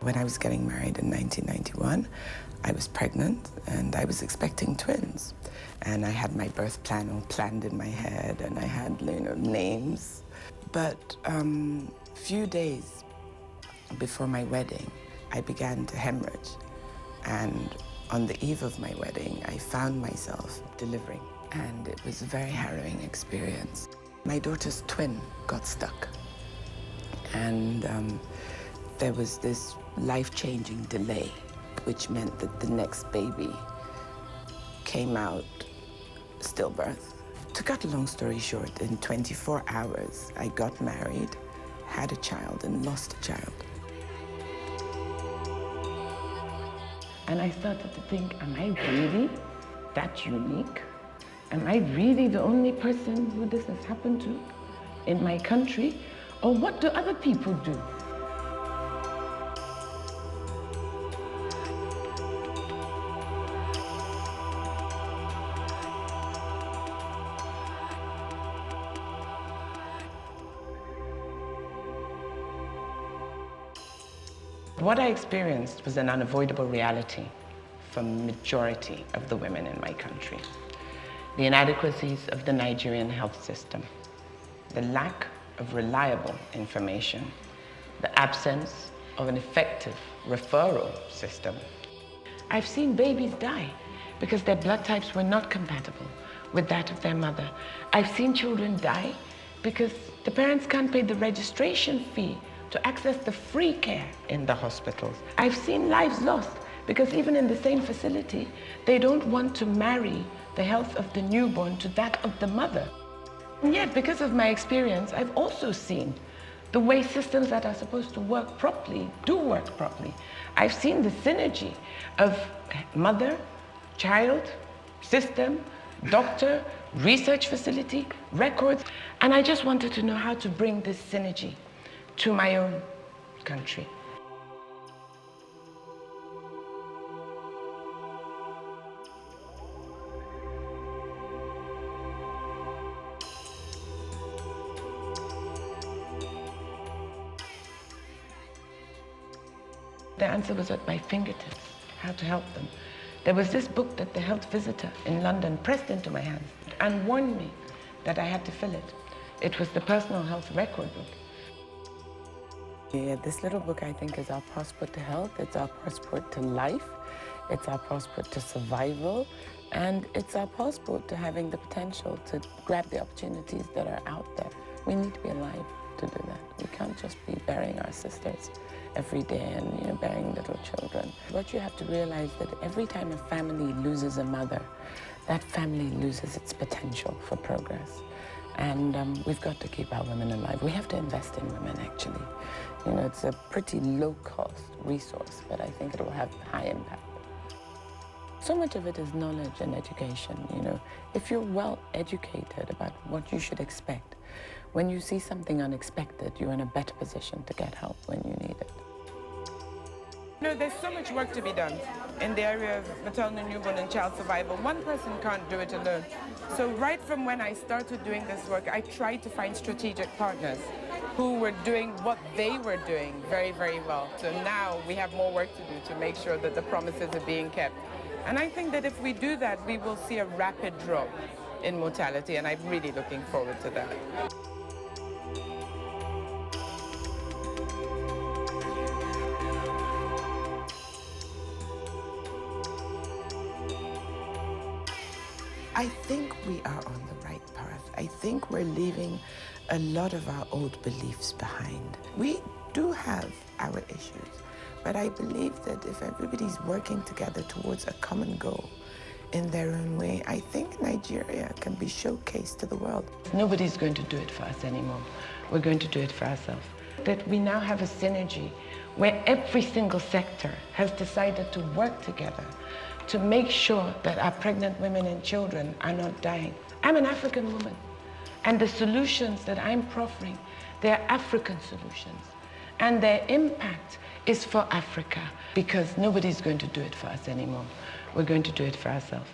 When I was getting married in 1991, I was pregnant and I was expecting twins. And I had my birth plan all planned in my head and I had, names. But few days before my wedding, I began to hemorrhage. And on the eve of my wedding, I found myself delivering. And it was a very harrowing experience. My daughter's twin got stuck. And there was this life-changing delay, which meant that the next baby came out stillbirth. To cut a long story short, in 24 hours, I got married, had a child, and lost a child. And I started to think, am I really that unique? Am I really the only person who this has happened to in my country? Or what do other people do? What I experienced was an unavoidable reality for the majority of the women in my country. The inadequacies of the Nigerian health system, the lack of reliable information, the absence of an effective referral system. I've seen babies die because their blood types were not compatible with that of their mother. I've seen children die because the parents can't pay the registration fee to access the free care in the hospitals. I've seen lives lost because even in the same facility, they don't want to marry the health of the newborn to that of the mother. And yet, because of my experience, I've also seen the way systems that are supposed to work properly do work properly. I've seen the synergy of mother, child, system, doctor, research facility, records, and I just wanted to know how to bring this synergy to my own country. The answer was at my fingertips, how to help them. There was this book that the health visitor in London pressed into my hands and warned me that I had to fill it. It was the personal health record book. Yeah, this little book, I think, is our passport to health. It's our passport to life. It's our passport to survival. And it's our passport to having the potential to grab the opportunities that are out there. We need to be alive to do that. We can't just be burying our sisters every day and burying little children. What you have to realize that every time a family loses a mother, that family loses its potential for progress. And we've got to keep our women alive. We have to invest in women, actually. It's a pretty low-cost resource, but I think it will have high impact. So much of it is knowledge and education, If you're well educated about what you should expect, when you see something unexpected, you're in a better position to get help when you need it. There's so much work to be done in the area of maternal, newborn, and child survival. One person can't do it alone. So right from when I started doing this work, I tried to find strategic partners who were doing what they were doing very, very well. So now we have more work to do to make sure that the promises are being kept. And I think that if we do that, we will see a rapid drop in mortality, and I'm really looking forward to that. I think we are on the right path. I think we're leaving a lot of our old beliefs behind. We do have our issues, but I believe that if everybody's working together towards a common goal in their own way, I think Nigeria can be showcased to the world. Nobody's going to do it for us anymore. We're going to do it for ourselves. That we now have a synergy where every single sector has decided to work together to make sure that our pregnant women and children are not dying. I'm an African woman, and the solutions that I'm proffering, they're African solutions. And their impact is for Africa, because nobody's going to do it for us anymore. We're going to do it for ourselves.